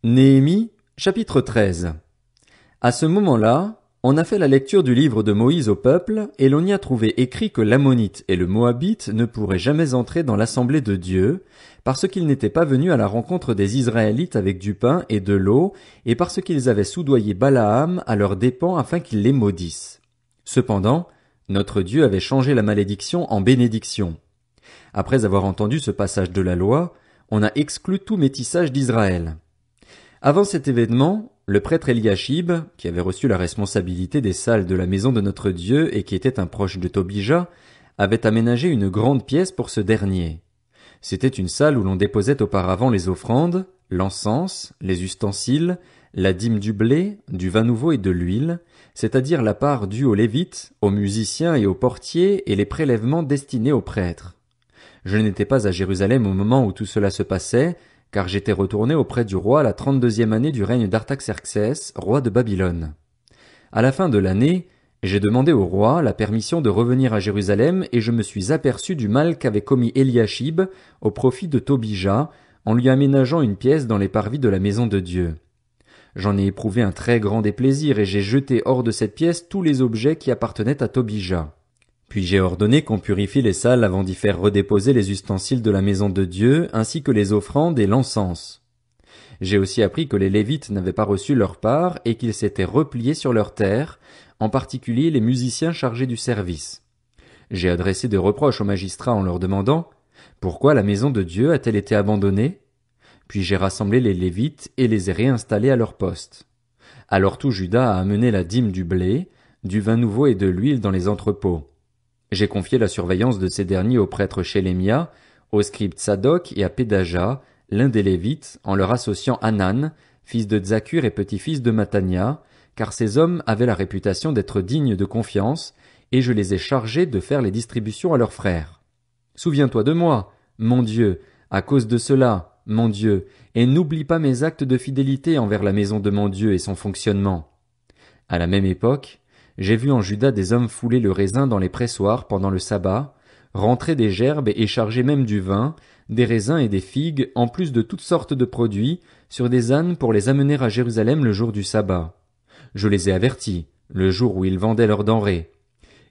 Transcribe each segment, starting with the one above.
Néhémie, chapitre 13. À ce moment-là, on a fait la lecture du livre de Moïse au peuple, et l'on y a trouvé écrit que l'Ammonite et le Moabite ne pourraient jamais entrer dans l'assemblée de Dieu, parce qu'ils n'étaient pas venus à la rencontre des Israélites avec du pain et de l'eau, et parce qu'ils avaient soudoyé Balaam à leurs dépens afin qu'il les maudisse. Cependant, notre Dieu avait changé la malédiction en bénédiction. Après avoir entendu ce passage de la loi, on a exclu tout métissage d'Israël. Avant cet événement, le prêtre Eliashib, qui avait reçu la responsabilité des salles de la maison de notre Dieu et qui était un proche de Tobija, avait aménagé une grande pièce pour ce dernier. C'était une salle où l'on déposait auparavant les offrandes, l'encens, les ustensiles, la dîme du blé, du vin nouveau et de l'huile, c'est-à-dire la part due aux Lévites, aux musiciens et aux portiers et les prélèvements destinés aux prêtres. Je n'étais pas à Jérusalem au moment où tout cela se passait, car j'étais retourné auprès du roi la 32e année du règne d'Artaxerxès, roi de Babylone. À la fin de l'année, j'ai demandé au roi la permission de revenir à Jérusalem et je me suis aperçu du mal qu'avait commis Eliashib au profit de Tobija, en lui aménageant une pièce dans les parvis de la maison de Dieu. J'en ai éprouvé un très grand déplaisir et j'ai jeté hors de cette pièce tous les objets qui appartenaient à Tobija. Puis j'ai ordonné qu'on purifie les salles avant d'y faire redéposer les ustensiles de la maison de Dieu, ainsi que les offrandes et l'encens. J'ai aussi appris que les Lévites n'avaient pas reçu leur part et qu'ils s'étaient repliés sur leurs terres, en particulier les musiciens chargés du service. J'ai adressé des reproches aux magistrats en leur demandant « Pourquoi la maison de Dieu a-t-elle été abandonnée ?» Puis j'ai rassemblé les Lévites et les ai réinstallés à leur poste. Alors tout Juda a amené la dîme du blé, du vin nouveau et de l'huile dans les entrepôts. J'ai confié la surveillance de ces derniers au prêtre Shélémia, au scribe Tsadok et à Pédaja, l'un des Lévites, en leur associant Hanan, fils de Tzakur et petit-fils de Matania, car ces hommes avaient la réputation d'être dignes de confiance, et je les ai chargés de faire les distributions à leurs frères. Souviens-toi de moi, mon Dieu, à cause de cela, mon Dieu, et n'oublie pas mes actes de fidélité envers la maison de mon Dieu et son fonctionnement. À la même époque, j'ai vu en Juda des hommes fouler le raisin dans les pressoirs pendant le sabbat, rentrer des gerbes et charger même du vin, des raisins et des figues, en plus de toutes sortes de produits, sur des ânes pour les amener à Jérusalem le jour du sabbat. Je les ai avertis, le jour où ils vendaient leurs denrées.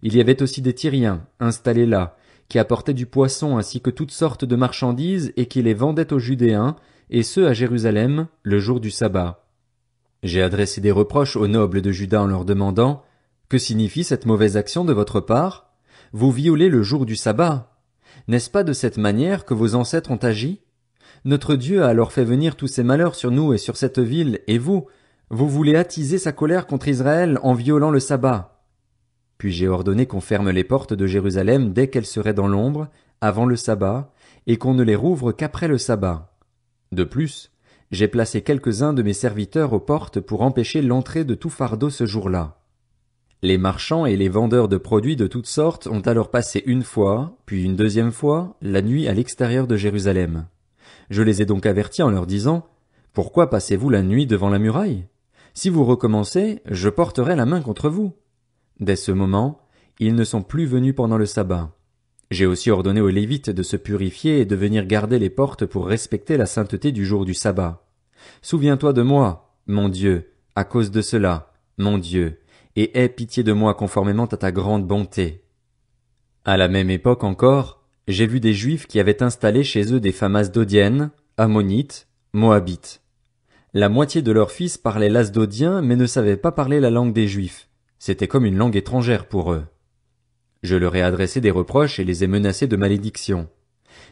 Il y avait aussi des Tyriens, installés là, qui apportaient du poisson ainsi que toutes sortes de marchandises et qui les vendaient aux Judéens, et ceux à Jérusalem, le jour du sabbat. J'ai adressé des reproches aux nobles de Juda en leur demandant « Que signifie cette mauvaise action de votre part? Vous violez le jour du sabbat. N'est-ce pas de cette manière que vos ancêtres ont agi? Notre Dieu a alors fait venir tous ces malheurs sur nous et sur cette ville, et vous voulez attiser sa colère contre Israël en violant le sabbat. » Puis j'ai ordonné qu'on ferme les portes de Jérusalem dès qu'elles seraient dans l'ombre, avant le sabbat, et qu'on ne les rouvre qu'après le sabbat. De plus, j'ai placé quelques-uns de mes serviteurs aux portes pour empêcher l'entrée de tout fardeau ce jour-là. Les marchands et les vendeurs de produits de toutes sortes ont alors passé une fois, puis une deuxième fois, la nuit à l'extérieur de Jérusalem. Je les ai donc avertis en leur disant « Pourquoi passez-vous la nuit devant la muraille? Si vous recommencez, je porterai la main contre vous. » Dès ce moment, ils ne sont plus venus pendant le sabbat. J'ai aussi ordonné aux Lévites de se purifier et de venir garder les portes pour respecter la sainteté du jour du sabbat. Souviens-toi de moi, mon Dieu, à cause de cela, mon Dieu, et aie pitié de moi conformément à ta grande bonté. À la même époque encore, j'ai vu des Juifs qui avaient installé chez eux des femmes asdodiennes, ammonites, moabites. La moitié de leurs fils parlaient l'asdodien mais ne savaient pas parler la langue des Juifs. C'était comme une langue étrangère pour eux. Je leur ai adressé des reproches et les ai menacés de malédiction.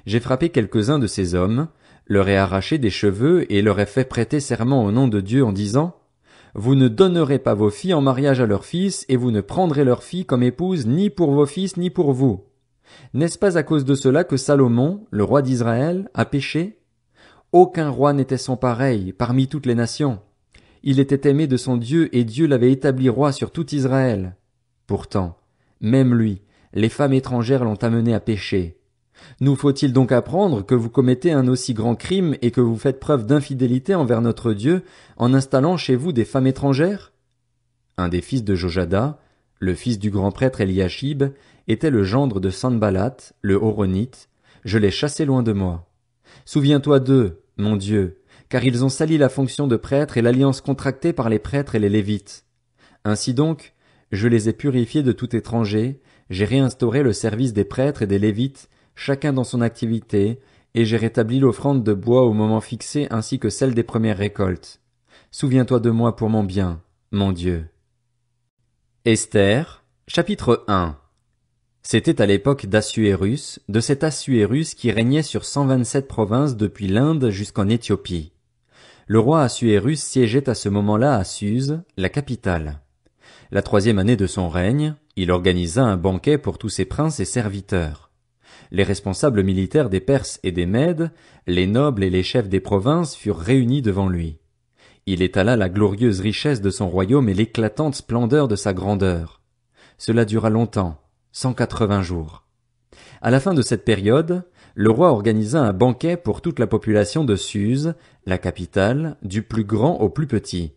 J'ai frappé quelques-uns de ces hommes, leur ai arraché des cheveux et leur ai fait prêter serment au nom de Dieu en disant « Vous ne donnerez pas vos filles en mariage à leurs fils et vous ne prendrez leurs filles comme épouses ni pour vos fils ni pour vous. N'est-ce pas à cause de cela que Salomon, le roi d'Israël, a péché? Aucun roi n'était son pareil parmi toutes les nations. Il était aimé de son Dieu et Dieu l'avait établi roi sur tout Israël. Pourtant, même lui, les femmes étrangères l'ont amené à pécher. Nous faut-il donc apprendre que vous commettez un aussi grand crime et que vous faites preuve d'infidélité envers notre Dieu en installant chez vous des femmes étrangères? » Un des fils de Jojada, le fils du grand prêtre Eliashib, était le gendre de Sanballat, le Horonite. Je l'ai chassé loin de moi. Souviens-toi d'eux, mon Dieu, car ils ont sali la fonction de prêtre et l'alliance contractée par les prêtres et les Lévites. Ainsi donc, je les ai purifiés de tout étranger, j'ai réinstauré le service des prêtres et des Lévites, chacun dans son activité, et j'ai rétabli l'offrande de bois au moment fixé ainsi que celle des premières récoltes. Souviens-toi de moi pour mon bien, mon Dieu. Esther, chapitre 1. C'était à l'époque d'Assuérus, de cet Assuérus qui régnait sur 127 provinces depuis l'Inde jusqu'en Éthiopie. Le roi Assuérus siégeait à ce moment-là à Suse, la capitale. La 3e année de son règne, il organisa un banquet pour tous ses princes et serviteurs. Les responsables militaires des Perses et des Mèdes, les nobles et les chefs des provinces furent réunis devant lui. Il étala la glorieuse richesse de son royaume et l'éclatante splendeur de sa grandeur. Cela dura longtemps, 180 jours. À la fin de cette période, le roi organisa un banquet pour toute la population de Suse, la capitale, du plus grand au plus petit.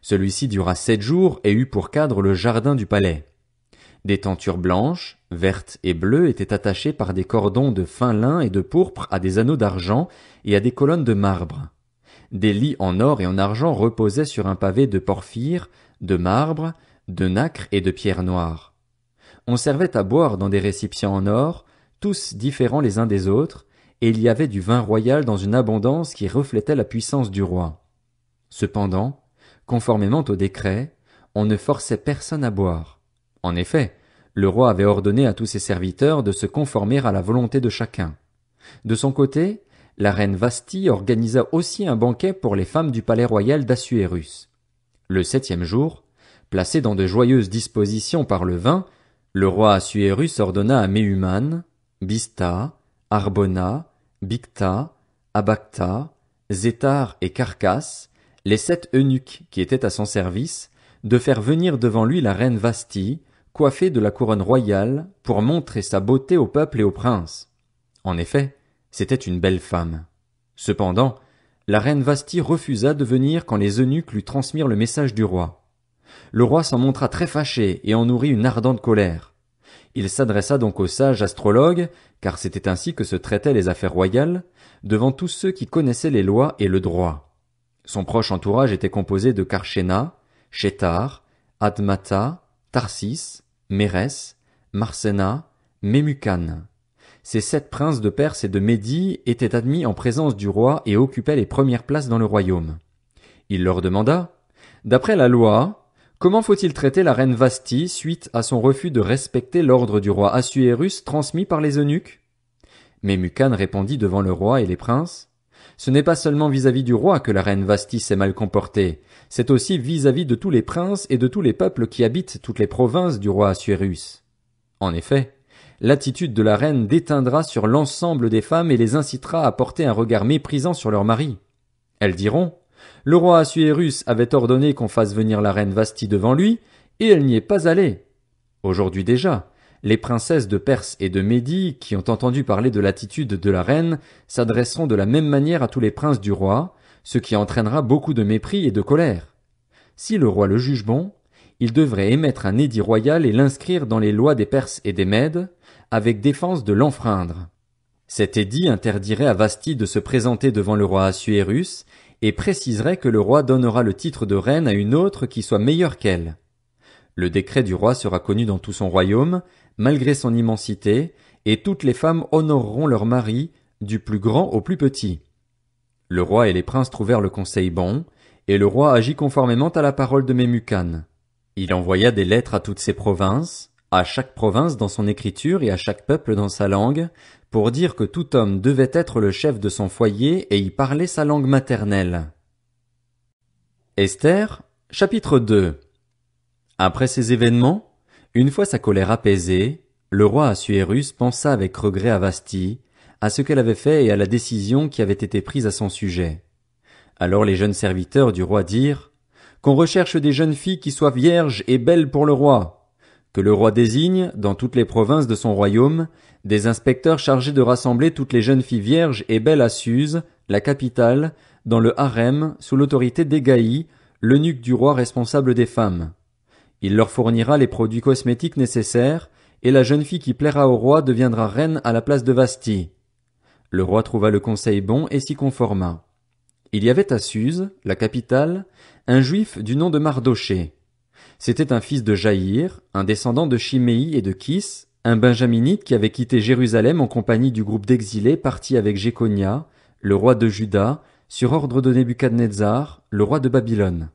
Celui-ci dura 7 jours et eut pour cadre le jardin du palais. Des tentures blanches, vertes et bleues étaient attachées par des cordons de fin lin et de pourpre à des anneaux d'argent et à des colonnes de marbre. Des lits en or et en argent reposaient sur un pavé de porphyre, de marbre, de nacre et de pierre noire. On servait à boire dans des récipients en or, tous différents les uns des autres, et il y avait du vin royal dans une abondance qui reflétait la puissance du roi. Cependant, conformément au décret, on ne forçait personne à boire. En effet, le roi avait ordonné à tous ses serviteurs de se conformer à la volonté de chacun. De son côté, la reine Vasthi organisa aussi un banquet pour les femmes du palais royal d'Assuérus. Le 7e jour, placé dans de joyeuses dispositions par le vin, le roi Assuérus ordonna à Méhuman, Bista, Arbona, Bicta, Abacta, Zétar et Carcasse, les 7 eunuques qui étaient à son service, de faire venir devant lui la reine Vasthi, coiffée de la couronne royale, pour montrer sa beauté au peuple et aux princes. En effet, c'était une belle femme. Cependant, la reine Vasthi refusa de venir quand les eunuques lui transmirent le message du roi. Le roi s'en montra très fâché et en nourrit une ardente colère. Il s'adressa donc aux sages astrologues, car c'était ainsi que se traitaient les affaires royales, devant tous ceux qui connaissaient les lois et le droit. Son proche entourage était composé de Karshena, Shétar, Admata, Tarsis, Mérès, Marsena, Mémucan. Ces 7 princes de Perse et de Médie étaient admis en présence du roi et occupaient les premières places dans le royaume. Il leur demanda, d'après la loi, comment faut-il traiter la reine Vasthi suite à son refus de respecter l'ordre du roi Assuérus transmis par les eunuques? Mémucan répondit devant le roi et les princes, ce n'est pas seulement vis-à-vis du roi que la reine Vasthi s'est mal comportée, c'est aussi vis-à-vis de tous les princes et de tous les peuples qui habitent toutes les provinces du roi Assuérus. En effet, l'attitude de la reine déteindra sur l'ensemble des femmes et les incitera à porter un regard méprisant sur leur mari. Elles diront, le roi Assuérus avait ordonné qu'on fasse venir la reine Vasthi devant lui, et elle n'y est pas allée. Aujourd'hui déjà, les princesses de Perse et de Médie, qui ont entendu parler de l'attitude de la reine, s'adresseront de la même manière à tous les princes du roi, ce qui entraînera beaucoup de mépris et de colère. Si le roi le juge bon, il devrait émettre un édit royal et l'inscrire dans les lois des Perses et des Mèdes, avec défense de l'enfreindre. Cet édit interdirait à Vasthi de se présenter devant le roi Assuérus, et préciserait que le roi donnera le titre de reine à une autre qui soit meilleure qu'elle. Le décret du roi sera connu dans tout son royaume, malgré son immensité, et toutes les femmes honoreront leur mari, du plus grand au plus petit. Le roi et les princes trouvèrent le conseil bon, et le roi agit conformément à la parole de Mémucan. Il envoya des lettres à toutes ses provinces, à chaque province dans son écriture et à chaque peuple dans sa langue, pour dire que tout homme devait être le chef de son foyer et y parler sa langue maternelle. Esther, chapitre 2. Après ces événements, une fois sa colère apaisée, le roi Assuérus pensa avec regret à Vasthi, à ce qu'elle avait fait et à la décision qui avait été prise à son sujet. Alors les jeunes serviteurs du roi dirent, qu'on recherche des jeunes filles qui soient vierges et belles pour le roi, que le roi désigne, dans toutes les provinces de son royaume, des inspecteurs chargés de rassembler toutes les jeunes filles vierges et belles à Suse, la capitale, dans le harem, sous l'autorité d'Égaï, l'eunuque du roi responsable des femmes. Il leur fournira les produits cosmétiques nécessaires, et la jeune fille qui plaira au roi deviendra reine à la place de Vasthi. Le roi trouva le conseil bon et s'y conforma. Il y avait à Suse, la capitale, un juif du nom de Mardoché. C'était un fils de Jaïr, un descendant de Chiméi et de Kis, un benjaminite qui avait quitté Jérusalem en compagnie du groupe d'exilés partis avec Jéconia, le roi de Juda, sur ordre de Nebuchadnezzar, le roi de Babylone.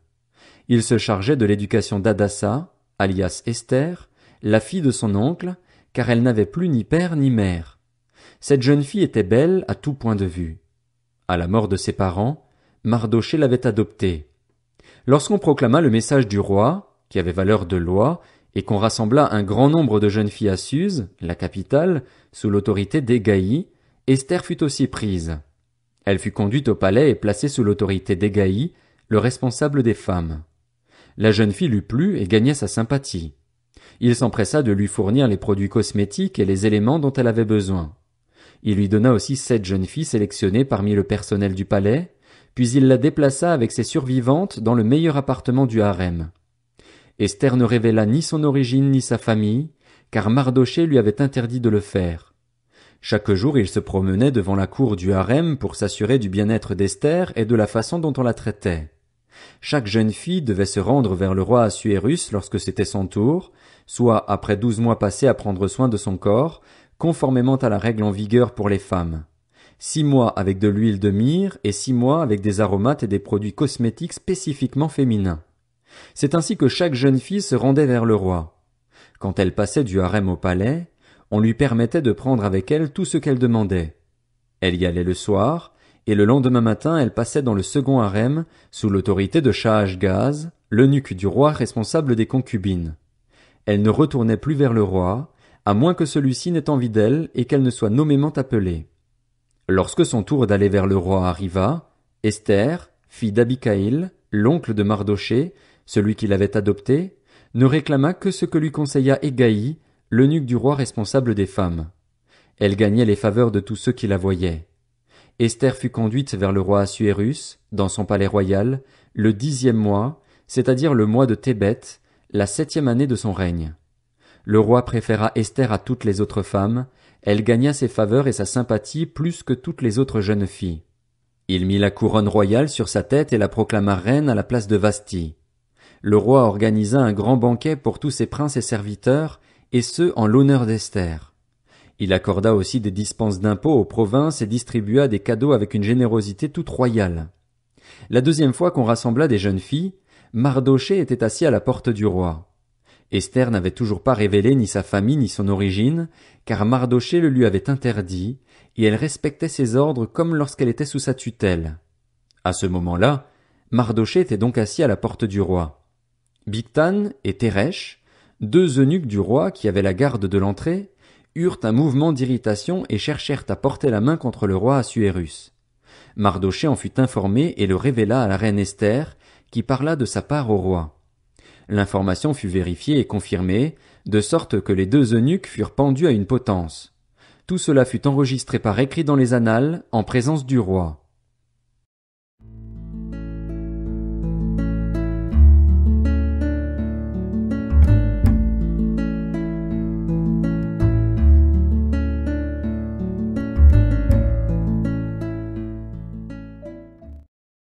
Il se chargeait de l'éducation d'Hadassa, alias Esther, la fille de son oncle, car elle n'avait plus ni père ni mère. Cette jeune fille était belle à tout point de vue. À la mort de ses parents, Mardoché l'avait adoptée. Lorsqu'on proclama le message du roi, qui avait valeur de loi, et qu'on rassembla un grand nombre de jeunes filles à Suse, la capitale, sous l'autorité d'Hégaï, Esther fut aussi prise. Elle fut conduite au palais et placée sous l'autorité d'Hégaï, le responsable des femmes. La jeune fille lui plut et gagna sa sympathie. Il s'empressa de lui fournir les produits cosmétiques et les éléments dont elle avait besoin. Il lui donna aussi 7 jeunes filles sélectionnées parmi le personnel du palais, puis il la déplaça avec ses survivantes dans le meilleur appartement du harem. Esther ne révéla ni son origine ni sa famille, car Mardoché lui avait interdit de le faire. Chaque jour il se promenait devant la cour du harem pour s'assurer du bien-être d'Esther et de la façon dont on la traitait. Chaque jeune fille devait se rendre vers le roi Assuérus lorsque c'était son tour, soit après 12 mois passés à prendre soin de son corps, conformément à la règle en vigueur pour les femmes. 6 mois avec de l'huile de myrrhe et 6 mois avec des aromates et des produits cosmétiques spécifiquement féminins. C'est ainsi que chaque jeune fille se rendait vers le roi. Quand elle passait du harem au palais, on lui permettait de prendre avec elle tout ce qu'elle demandait. Elle y allait le soir, et le lendemain matin elle passait dans le second harem, sous l'autorité de Shaashgaz, l'eunuque du roi responsable des concubines. Elle ne retournait plus vers le roi, à moins que celui-ci n'ait envie d'elle et qu'elle ne soit nommément appelée. Lorsque son tour d'aller vers le roi arriva, Esther, fille d'Abikaïl, l'oncle de Mardoché, celui qui l'avait adopté, ne réclama que ce que lui conseilla Hégaï, l'eunuque du roi responsable des femmes. Elle gagnait les faveurs de tous ceux qui la voyaient. Esther fut conduite vers le roi Assuérus, dans son palais royal, le 10e mois, c'est-à-dire le mois de Tébet, la 7e année de son règne. Le roi préféra Esther à toutes les autres femmes, elle gagna ses faveurs et sa sympathie plus que toutes les autres jeunes filles. Il mit la couronne royale sur sa tête et la proclama reine à la place de Vasthi. Le roi organisa un grand banquet pour tous ses princes et serviteurs, et ce en l'honneur d'Esther. Il accorda aussi des dispenses d'impôts aux provinces et distribua des cadeaux avec une générosité toute royale. La 2e fois qu'on rassembla des jeunes filles, Mardoché était assis à la porte du roi. Esther n'avait toujours pas révélé ni sa famille ni son origine, car Mardoché le lui avait interdit, et elle respectait ses ordres comme lorsqu'elle était sous sa tutelle. À ce moment-là, Mardoché était donc assis à la porte du roi. Bigtan et Téresh, 2 eunuques du roi qui avaient la garde de l'entrée, eurent un mouvement d'irritation et cherchèrent à porter la main contre le roi Assuérus. Mardoché en fut informé et le révéla à la reine Esther, qui parla de sa part au roi. L'information fut vérifiée et confirmée, de sorte que les 2 eunuques furent pendus à une potence. Tout cela fut enregistré par écrit dans les annales, en présence du roi.